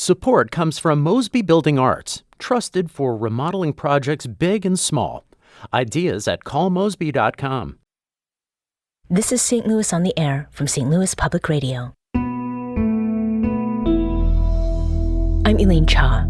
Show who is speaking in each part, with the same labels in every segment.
Speaker 1: Support comes from Mosby Building Arts, trusted for remodeling projects big and small. Ideas at callmosby.com.
Speaker 2: This is St. Louis on the Air from St. Louis Public Radio. I'm Elaine Cha.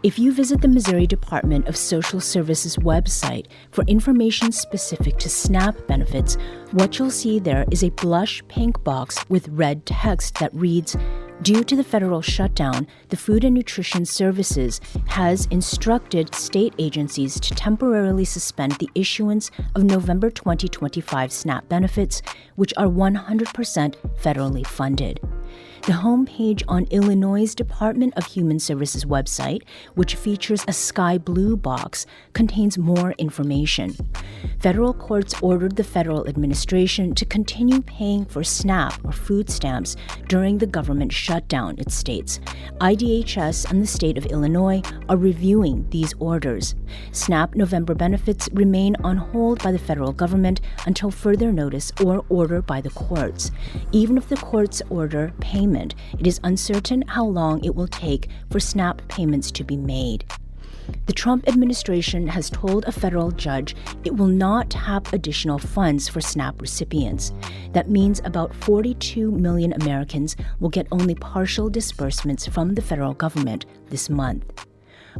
Speaker 2: If you visit the Missouri Department of Social Services website for information specific to SNAP benefits, what you'll see there is a blush pink box with red text that reads, "Due to the federal shutdown, the Food and Nutrition Services has instructed state agencies to temporarily suspend the issuance of November 2025 SNAP benefits, which are 100% federally funded." The homepage on Illinois' Department of Human Services website, which features a sky blue box, contains more information. Federal courts ordered the federal administration to continue paying for SNAP or food stamps during the government shutdown, it states. IDHS and the state of Illinois are reviewing these orders. SNAP November benefits remain on hold by the federal government until further notice or order by the courts. Even if the courts order payment, it is uncertain how long it will take for SNAP payments to be made. The Trump administration has told a federal judge it will not tap additional funds for SNAP recipients. That means about 42 million Americans will get only partial disbursements from the federal government this month.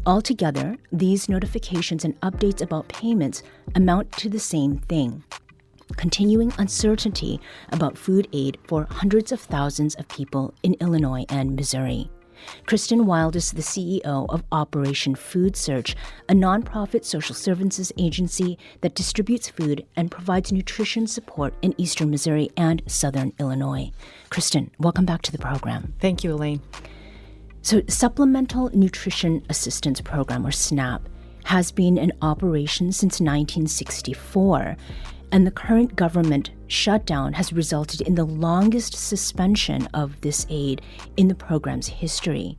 Speaker 2: Altogether, these notifications and updates about payments amount to the same thing: continuing uncertainty about food aid for hundreds of thousands of people in Illinois and Missouri. Kristen Wild is the CEO of Operation Food Search, a nonprofit social services agency that distributes food and provides nutrition support in eastern Missouri and southern Illinois. Kristen, welcome back to the program.
Speaker 3: Thank you, Elaine.
Speaker 2: So, Supplemental Nutrition Assistance Program, or SNAP, has been in operation since 1964. And the current government shutdown has resulted in the longest suspension of this aid in the program's history.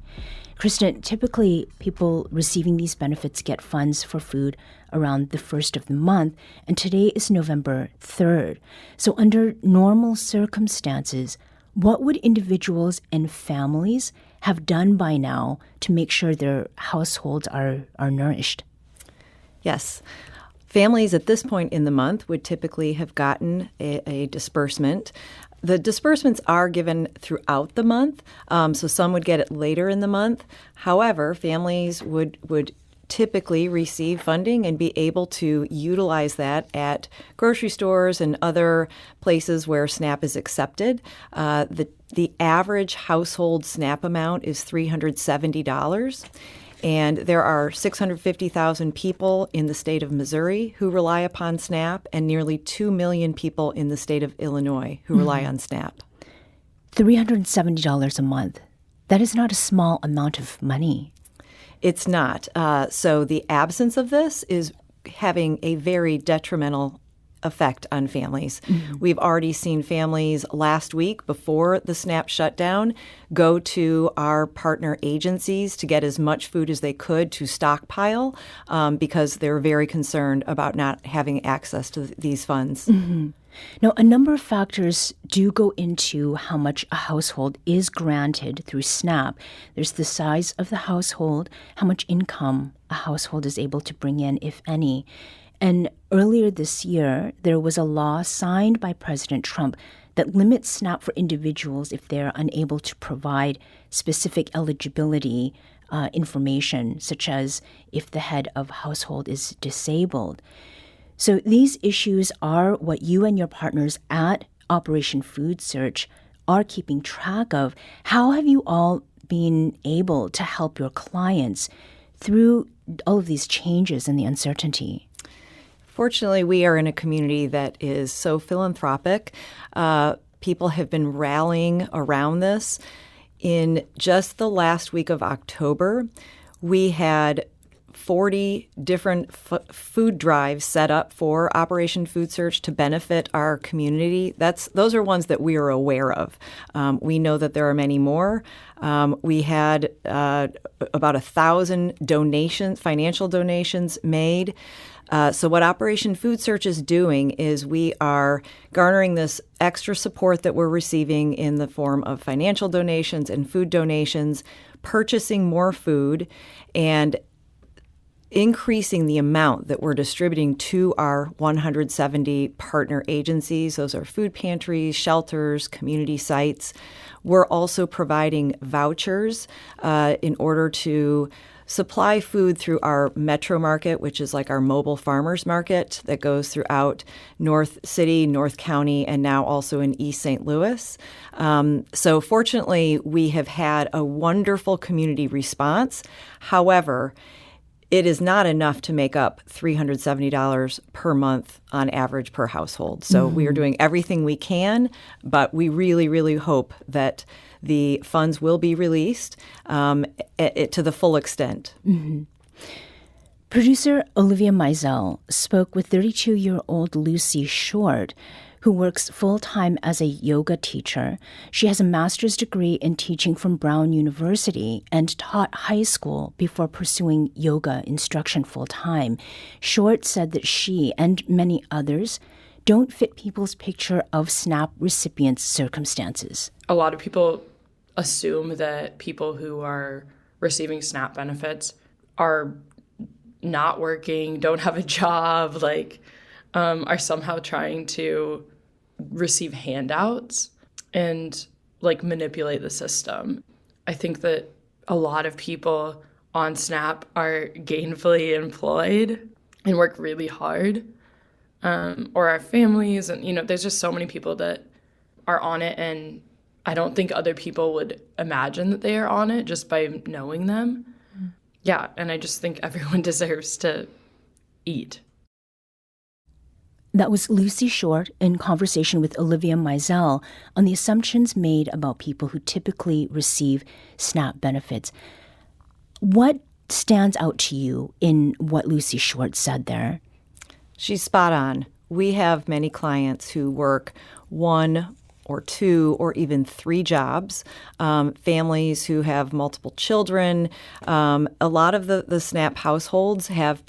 Speaker 2: Kristen, typically people receiving these benefits get funds for food around the first of the month, and today is November 3rd. So under normal circumstances, what would individuals and families have done by now to make sure their households are nourished?
Speaker 3: Yes. Families at this point in the month would typically have gotten a disbursement. The disbursements are given throughout the month, so some would get it later in the month. However, families would typically receive funding and be able to utilize that at grocery stores and other places where SNAP is accepted. The average household SNAP amount is $370. And there are 650,000 people in the state of Missouri who rely upon SNAP, and nearly 2 million people in the state of Illinois who rely on SNAP.
Speaker 2: $370 a month. That is not a small amount of money.
Speaker 3: It's not. So the absence of this is having a very detrimental effect on families. Mm-hmm. We've already seen families last week, before the SNAP shutdown, go to our partner agencies to get as much food as they could to stockpile because they're very concerned about not having access to these funds.
Speaker 2: Mm-hmm. Now, a number of factors do go into how much a household is granted through SNAP. There's the size of the household, how much income a household is able to bring in, if any. And earlier this year, there was a law signed by President Trump that limits SNAP for individuals if they're unable to provide specific eligibility information, such as if the head of household is disabled. So these issues are what you and your partners at Operation Food Search are keeping track of. How have you all been able to help your clients through all of these changes and the uncertainty?
Speaker 3: Fortunately, we are in a community that is so philanthropic. People have been rallying around this. In just the last week of October, we had 40 different food drives set up for Operation Food Search to benefit our community. Those are ones that we are aware of. We know that there are many more. We had about 1,000 donations, financial donations made. So what Operation Food Search is doing is we are garnering this extra support that we're receiving in the form of financial donations and food donations, purchasing more food, and increasing the amount that we're distributing to our 170 partner agencies. Those are food pantries, shelters, community sites. We're also providing vouchers in order to supply food through our metro market, which is like our mobile farmers market that goes throughout North City, North County, and now also in East St. Louis. So fortunately, we have had a wonderful community response. However, it is not enough to make up $370 per month on average per household. So we are doing everything we can, but we really, really hope that the funds will be released to the full extent.
Speaker 2: Mm-hmm. Producer Olivia Mizell spoke with 32-year-old Lucy Short, who works full-time as a yoga teacher. She has a master's degree in teaching from Brown University and taught high school before pursuing yoga instruction full-time. Short said that she and many others don't fit people's picture of SNAP recipients' circumstances.
Speaker 4: A lot of people assume that people who are receiving SNAP benefits are not working, don't have a job, are somehow trying to receive handouts and manipulate the system. I think that a lot of people on SNAP are gainfully employed and work really hard, or our families, and there's just so many people that are on it, and I don't think other people would imagine that they are on it just by knowing them. Yeah, and I just think everyone deserves to eat.
Speaker 2: That was Lucy Short in conversation with Olivia Mizell on the assumptions made about people who typically receive SNAP benefits. What stands out to you in what Lucy Short said there?
Speaker 3: She's spot on. We have many clients who work 1 or 2 or even 3 jobs, families who have multiple children. A lot of the SNAP households have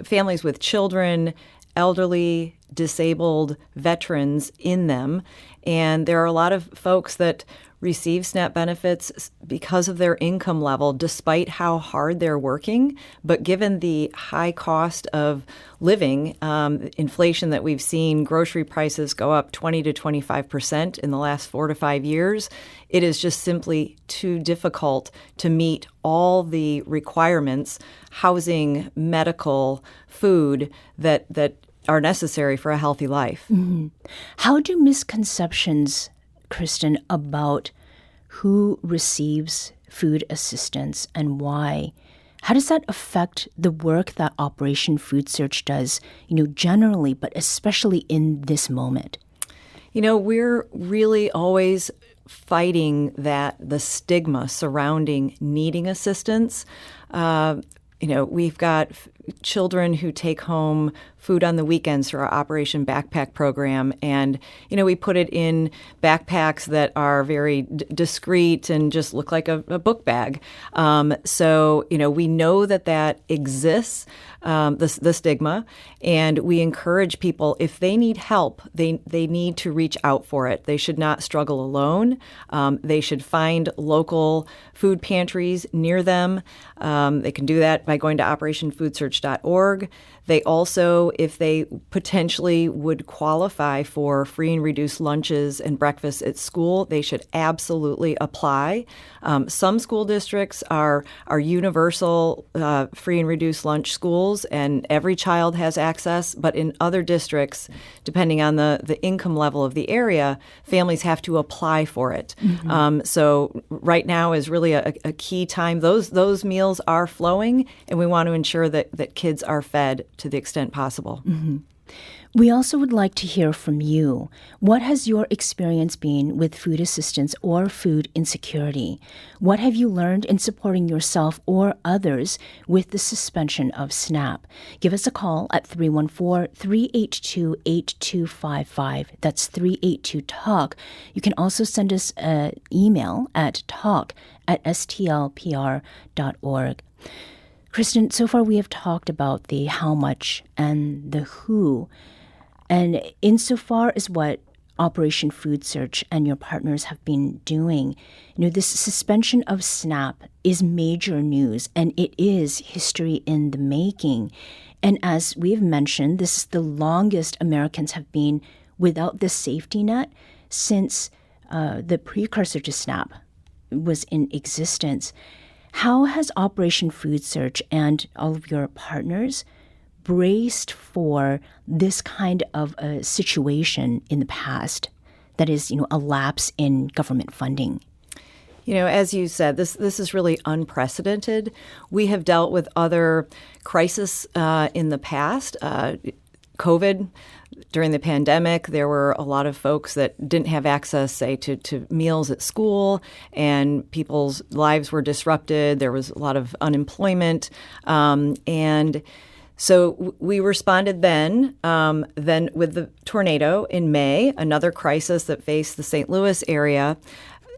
Speaker 3: families with children, elderly, disabled, veterans in them. And there are a lot of folks that receive SNAP benefits because of their income level, despite how hard they're working. But given the high cost of living, inflation that we've seen, grocery prices go up 20 to 25% in the last 4 to 5 years, it is just simply too difficult to meet all the requirements, housing, medical, food, that are necessary for a healthy life.
Speaker 2: Mm-hmm. How do misconceptions, Kristen, about who receives food assistance and why, how does that affect the work that Operation Food Search does, generally, but especially in this moment?
Speaker 3: We're really always fighting the stigma surrounding needing assistance. We've got children who take home food on the weekends through our Operation Backpack program. And, we put it in backpacks that are very discreet and just look like a book bag. So, we know that exists, the stigma, and we encourage people, if they need help, they need to reach out for it. They should not struggle alone. They should find local food pantries near them. They can do that by going to operationfoodsearch.org. They also, if they potentially would qualify for free and reduced lunches and breakfasts at school, they should absolutely apply. Some school districts are universal free and reduced lunch schools, and every child has access. But in other districts, depending on the income level of the area, families have to apply for it. Mm-hmm. So right now is really a key time. Those meals are flowing, and we want to ensure that kids are fed to the extent possible.
Speaker 2: Mm-hmm. We also would like to hear from you. What has your experience been with food assistance or food insecurity? What have you learned in supporting yourself or others with the suspension of SNAP? Give us a call at 314-382-8255. That's 382-TALK. You can also send us an email at talk@stlpr.org. Kristen, so far we have talked about the how much and the who. And insofar as what Operation Food Search and your partners have been doing, this suspension of SNAP is major news, and it is history in the making. And as we've mentioned, this is the longest Americans have been without this safety net since the precursor to SNAP was in existence. How has Operation Food Search and all of your partners braced for this kind of a situation in the past that is, a lapse in government funding?
Speaker 3: As you said, this is really unprecedented. We have dealt with other crises in the past. COVID, during the pandemic, there were a lot of folks that didn't have access, say, to meals at school, and people's lives were disrupted. There was a lot of unemployment. And so we responded then. Then with the tornado in May, another crisis that faced the St. Louis area.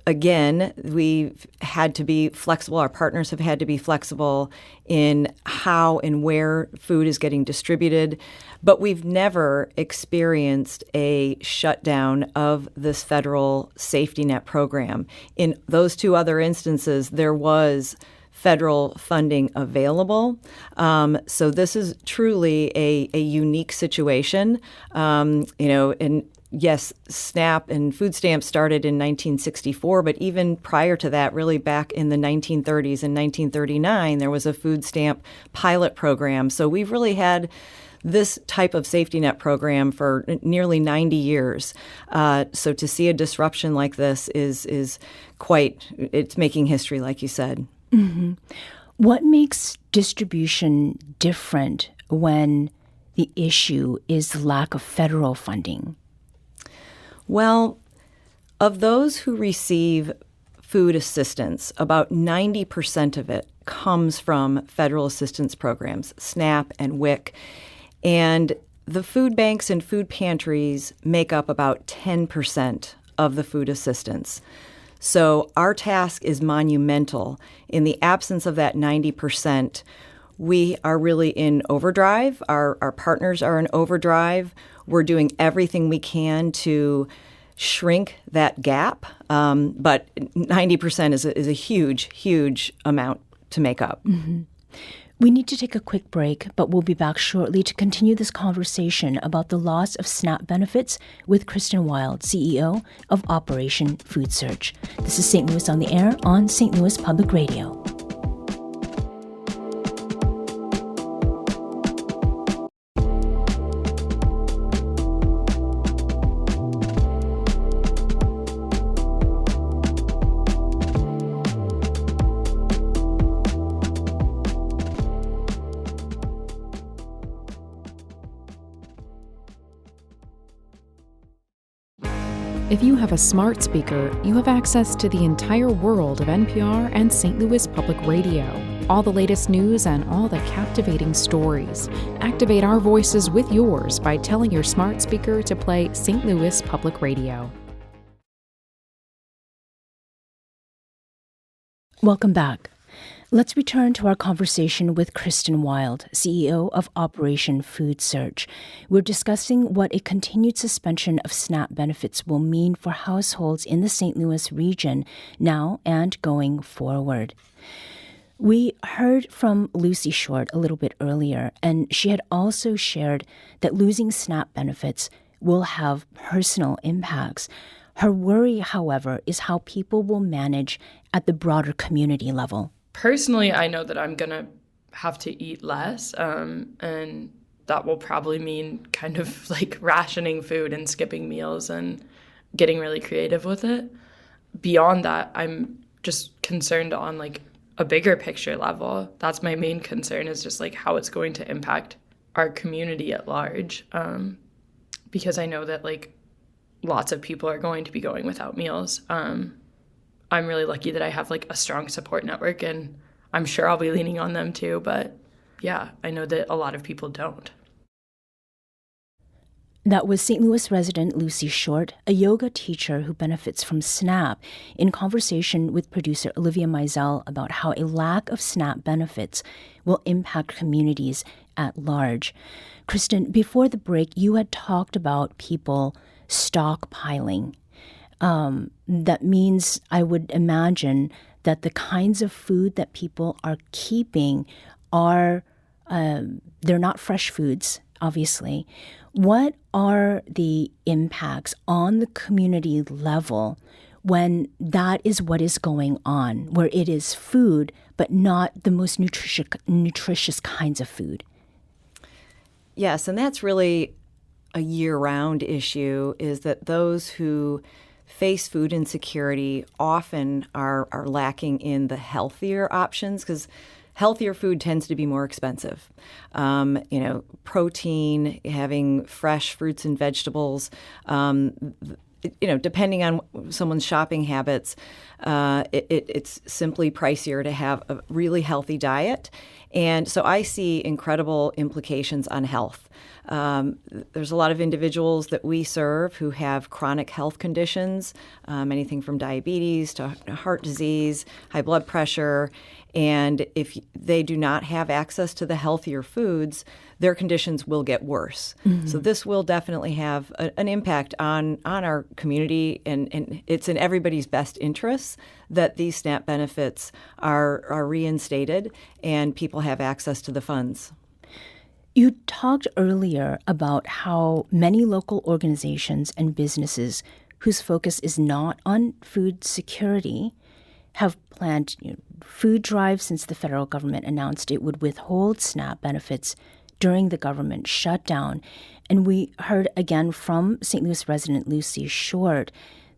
Speaker 3: Again, we've had to be flexible. Our partners have had to be flexible in how and where food is getting distributed. But we've never experienced a shutdown of this federal safety net program. In those two other instances, there was federal funding available. So this is truly a unique situation. And yes, SNAP and food stamps started in 1964, but even prior to that, really back in the 1930s and 1939, there was a food stamp pilot program. So we've really had this type of safety net program for nearly 90 years. So to see a disruption like this is it's making history, like you said.
Speaker 2: Mm-hmm. What makes distribution different when the issue is the lack of federal funding?
Speaker 3: Well, of those who receive food assistance, about 90% of it comes from federal assistance programs, SNAP and WIC. And the food banks and food pantries make up about 10% of the food assistance. So our task is monumental. In the absence of that 90%, we are really in overdrive. Our partners are in overdrive. We're doing everything we can to shrink that gap, but 90% is a huge, huge amount to make up.
Speaker 2: Mm-hmm. We need to take a quick break, but we'll be back shortly to continue this conversation about the loss of SNAP benefits with Kristen Wild, CEO of Operation Food Search. This is St. Louis on the Air on St. Louis Public Radio.
Speaker 5: If you have a smart speaker, you have access to the entire world of NPR and St. Louis Public Radio. All the latest news and all the captivating stories. Activate our voices with yours by telling your smart speaker to play St. Louis Public Radio.
Speaker 2: Welcome back. Let's return to our conversation with Kristen Wild, CEO of Operation Food Search. We're discussing what a continued suspension of SNAP benefits will mean for households in the St. Louis region now and going forward. We heard from Lucy Short a little bit earlier, and she had also shared that losing SNAP benefits will have personal impacts. Her worry, however, is how people will manage at the broader community level.
Speaker 4: Personally, I know that I'm going to have to eat less, and that will probably mean kind of like rationing food and skipping meals and getting really creative with it. Beyond that, I'm just concerned on like a bigger picture level. That's my main concern, is just like how it's going to impact our community at large, because I know that like lots of people are going to be going without meals. I'm really lucky that I have like a strong support network, and I'm sure I'll be leaning on them too. But yeah, I know that a lot of people don't.
Speaker 2: That was St. Louis resident Lucy Short, a yoga teacher who benefits from SNAP, in conversation with producer Olivia Mizell about how a lack of SNAP benefits will impact communities at large. Kristen, before the break, you had talked about people stockpiling. That means, I would imagine, that the kinds of food that people are keeping are, they're not fresh foods, obviously. What are the impacts on the community level when that is what is going on, where it is food, but not the most nutritious kinds of food?
Speaker 3: Yes, and that's really a year-round issue, is that those who face food insecurity often are lacking in the healthier options, because healthier food tends to be more expensive. Protein, having fresh fruits and vegetables, depending on someone's shopping habits, it's simply pricier to have a really healthy diet. And so I see incredible implications on health. There's a lot of individuals that we serve who have chronic health conditions, anything from diabetes to heart disease, high blood pressure. And if they do not have access to the healthier foods, their conditions will get worse. Mm-hmm. So this will definitely have an impact on our community, and it's in everybody's best interests that these SNAP benefits are reinstated and people have access to the funds.
Speaker 2: You talked earlier about how many local organizations and businesses whose focus is not on food security have planned food drives since the federal government announced it would withhold SNAP benefits during the government shutdown. And we heard again from St. Louis resident Lucy Short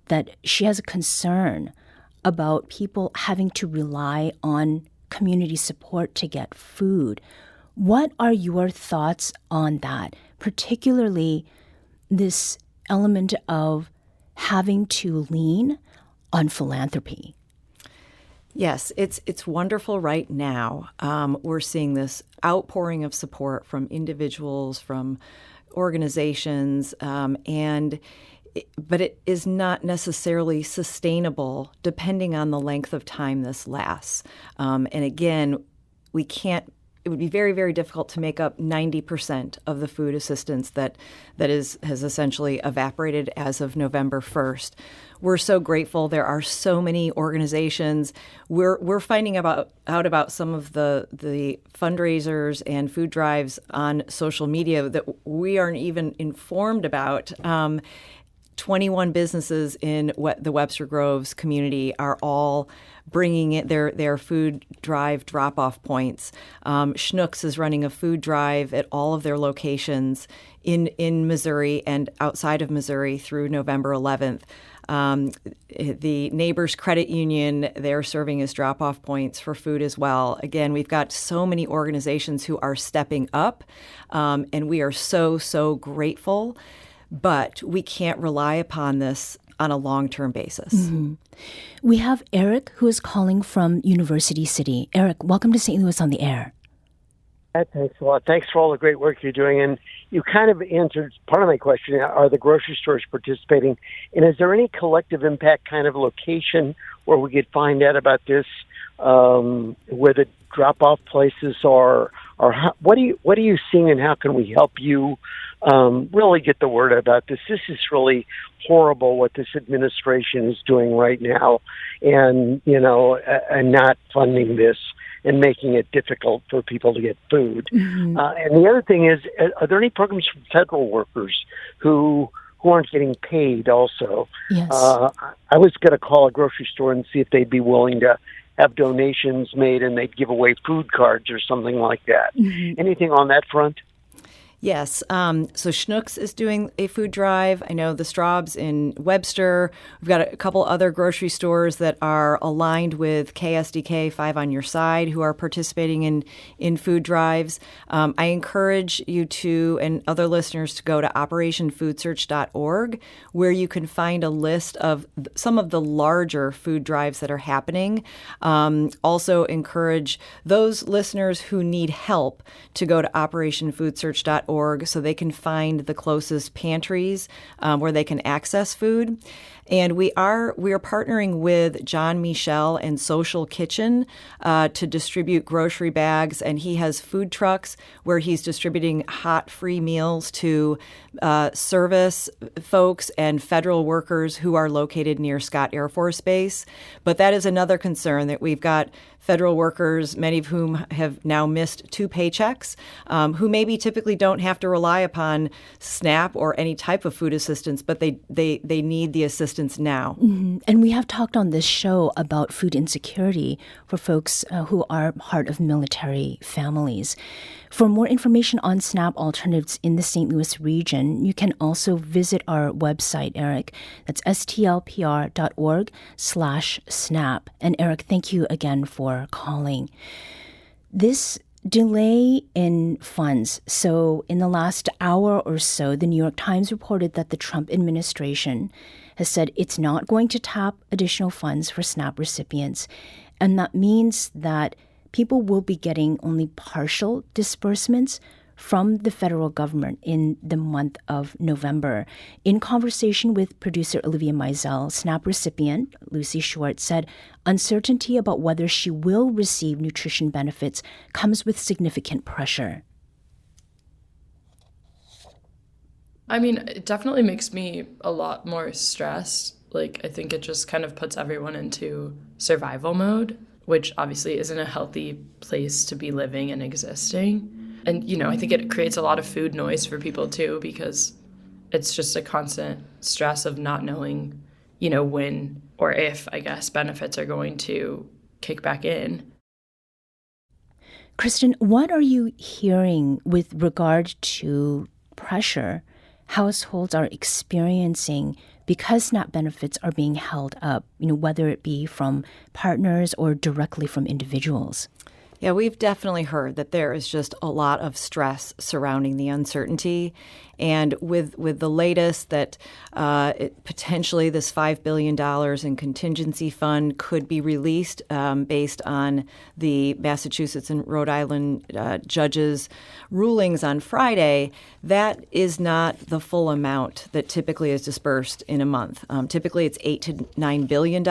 Speaker 2: that she has a concern about people having to rely on community support to get food. What are your thoughts on that, particularly this element of having to lean on philanthropy?
Speaker 3: Yes, it's wonderful right now. We're seeing this outpouring of support from individuals, from organizations, but it is not necessarily sustainable depending on the length of time this lasts. And again, it would be very, very difficult to make up 90% of the food assistance that has essentially evaporated as of November 1st. We're so grateful. There are so many organizations. We're finding out about some of the fundraisers and food drives on social media that we aren't even informed about. 21 businesses in the Webster Groves community are all bringing it their food drive drop-off points. Schnucks is running a food drive at all of their locations in Missouri and outside of Missouri through November 11th. The Neighbors Credit Union, they're serving as drop-off points for food as well. Again, we've got so many organizations who are stepping up, and we are so, so grateful. But we can't rely upon this on a long-term basis. Mm-hmm.
Speaker 2: We have Eric, who is calling from University City. Eric, welcome to St. Louis on the Air.
Speaker 6: Thanks a lot. Thanks for all the great work you're doing. And you kind of answered part of my question. Are the grocery stores participating? And is there any collective impact kind of location where we could find out about this, where the drop-off places are? Or what are you seeing, and how can we help you really get the word about this? This is really horrible what this administration is doing right now, and and not funding this and making it difficult for people to get food. Mm-hmm. And the other thing is, are there any programs for federal workers who aren't getting paid also?
Speaker 2: Yes.
Speaker 6: I was going to call a grocery store and see if they'd be willing to have donations made and they'd give away food cards or something like that. Mm-hmm. Anything on that front?
Speaker 3: Yes. So Schnucks is doing a food drive. I know the Straubs in Webster. We've got a couple other grocery stores that are aligned with KSDK 5 on Your Side who are participating in food drives. I encourage you and other listeners to go to operationfoodsearch.org, where you can find a list of some of the larger food drives that are happening. Also encourage those listeners who need help to go to operationfoodsearch.org snap.org so they can find the closest pantries where they can access food. And we are partnering with John Michel and Social Kitchen to distribute grocery bags, and he has food trucks where he's distributing hot, free meals to service folks and federal workers who are located near Scott Air Force Base. But that is another concern, that we've got federal workers, many of whom have now missed 2 paychecks, who maybe typically don't have to rely upon SNAP or any type of food assistance, but they need the assistance now.
Speaker 2: Mm-hmm. And we have talked on this show about food insecurity for folks who are part of military families. For more information on SNAP alternatives in the St. Louis region, you can also visit our website, Eric. That's stlpr.org/SNAP. And Eric, thank you again for calling. This delay in funds. So in the last hour or so, the New York Times reported that the Trump administration has said it's not going to tap additional funds for SNAP recipients. And that means that people will be getting only partial disbursements from the federal government in the month of November. In conversation with producer Olivia Mizell, SNAP recipient Lucy Schwartz said uncertainty about whether she will receive nutrition benefits comes with significant pressure.
Speaker 4: I mean, it definitely makes me a lot more stressed. Like, I think it just kind of puts everyone into survival mode, which obviously isn't a healthy place to be living and existing. And, I think it creates a lot of food noise for people too, because it's just a constant stress of not knowing, when or if, I guess, benefits are going to kick back in.
Speaker 2: Kristen, what are you hearing with regard to pressure households are experiencing because SNAP benefits are being held up, whether it be from partners or directly from individuals?
Speaker 3: Yeah, we've definitely heard that there is just a lot of stress surrounding the uncertainty. And with the latest that potentially this $5 billion in contingency fund could be released based on the Massachusetts and Rhode Island judges' rulings on Friday, that is not the full amount that typically is dispersed in a month. Typically, it's $8 to $9 billion.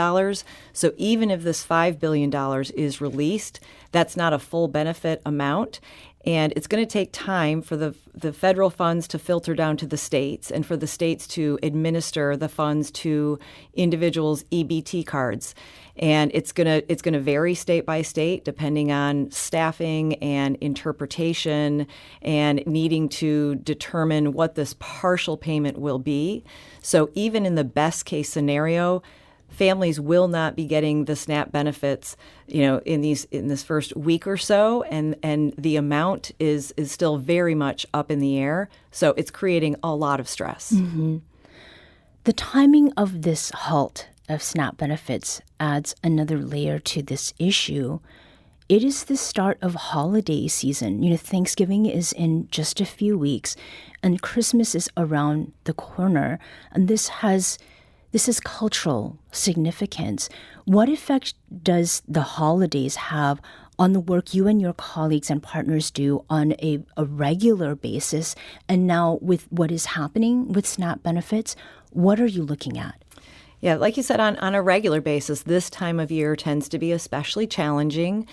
Speaker 3: So even if this $5 billion is released, that's not a full benefit amount. And it's going to take time for the federal funds to filter down to the states and for the states to administer the funds to individuals' EBT cards. And it's going to vary state by state depending on staffing and interpretation and needing to determine what this partial payment will be. So even in the best case scenario, families will not be getting the SNAP benefits, in this first week or so, and the amount is still very much up in the air. So it's creating a lot of stress.
Speaker 2: Mm-hmm. The timing of this halt of SNAP benefits adds another layer to this issue. It is the start of holiday season. Thanksgiving is in just a few weeks, and Christmas is around the corner, and this has cultural significance. What effect does the holidays have on the work you and your colleagues and partners do on a regular basis? And now with what is happening with SNAP benefits, what are you looking at?
Speaker 3: Yeah, like you said, on a regular basis, this time of year tends to be especially challenging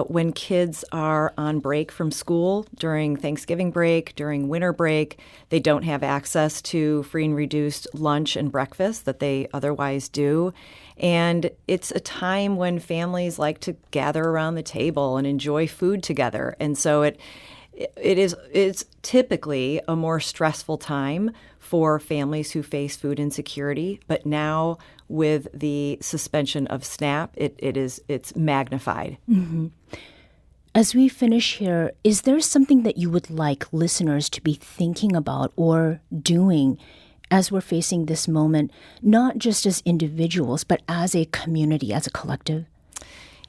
Speaker 3: when kids are on break from school during Thanksgiving break, during winter break. They don't have access to free and reduced lunch and breakfast that they otherwise do. And it's a time when families like to gather around the table and enjoy food together. And so it's typically a more stressful time for families who face food insecurity, but now with the suspension of SNAP, it's magnified.
Speaker 2: Mm-hmm. As we finish here, is there something that you would like listeners to be thinking about or doing as we're facing this moment, not just as individuals, but as a community, as a collective?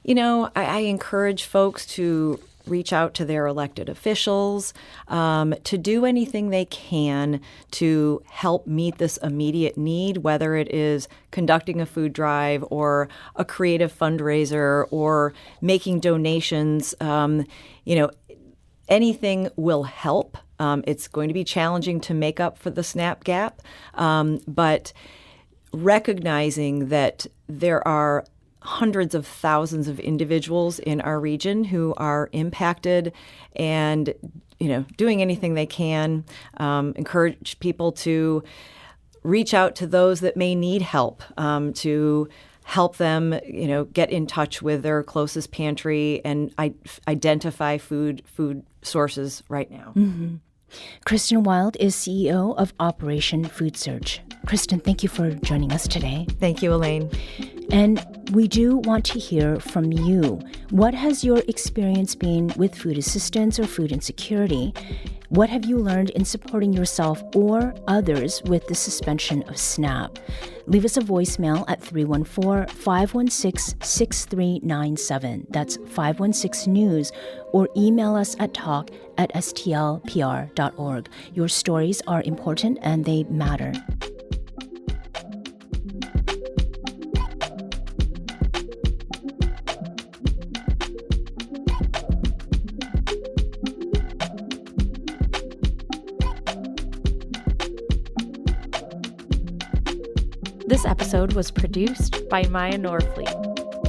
Speaker 3: I encourage folks to reach out to their elected officials, to do anything they can to help meet this immediate need, whether it is conducting a food drive or a creative fundraiser or making donations. Anything will help. It's going to be challenging to make up for the SNAP gap, but recognizing that there are hundreds of thousands of individuals in our region who are impacted, and doing anything they can, encourage people to reach out to those that may need help, to help them, get in touch with their closest pantry and identify food sources right now.
Speaker 2: Mm-hmm. Kristen Wild is CEO of Operation Food Search. Kristen, thank you for joining us today.
Speaker 3: Thank you, Elaine.
Speaker 2: And we do want to hear from you. What has your experience been with food assistance or food insecurity? What have you learned in supporting yourself or others with the suspension of SNAP? Leave us a voicemail at 314-516-6397. That's 516-NEWS. Or email us at talk@stlpr.org. Your stories are important and they matter.
Speaker 7: This episode was produced by Maya Norfleet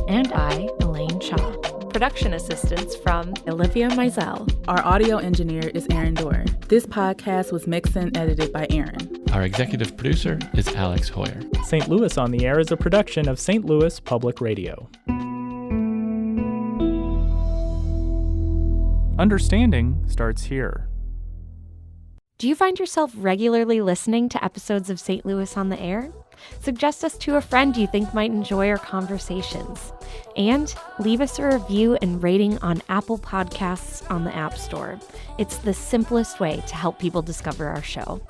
Speaker 7: and I, Elaine Shaw. Production assistance from Olivia Mizell.
Speaker 8: Our audio engineer is Aaron Dorr. This podcast was mixed and edited by Aaron.
Speaker 9: Our executive producer is Alex Hoyer.
Speaker 10: St. Louis on the Air is a production of St. Louis Public Radio. Understanding starts here.
Speaker 7: Do you find yourself regularly listening to episodes of St. Louis on the Air? Suggest us to a friend you think might enjoy our conversations. And leave us a review and rating on Apple Podcasts on the App Store. It's the simplest way to help people discover our show.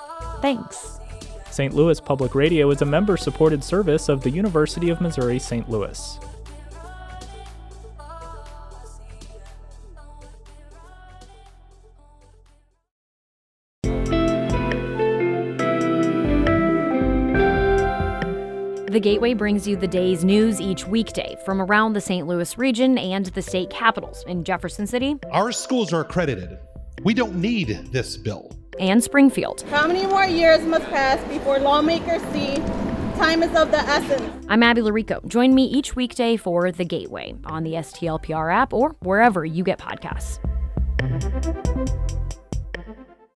Speaker 7: Thanks.
Speaker 10: St. Louis Public Radio is a member-supported service of the University of Missouri St. Louis.
Speaker 11: The Gateway brings you the day's news each weekday from around the St. Louis region and the state capitals in Jefferson City.
Speaker 12: Our schools are accredited. We don't need this bill.
Speaker 11: And Springfield.
Speaker 13: How many more years must pass before lawmakers see time is of the essence?
Speaker 11: I'm Abby Larico. Join me each weekday for The Gateway on the STLPR app or wherever you get podcasts.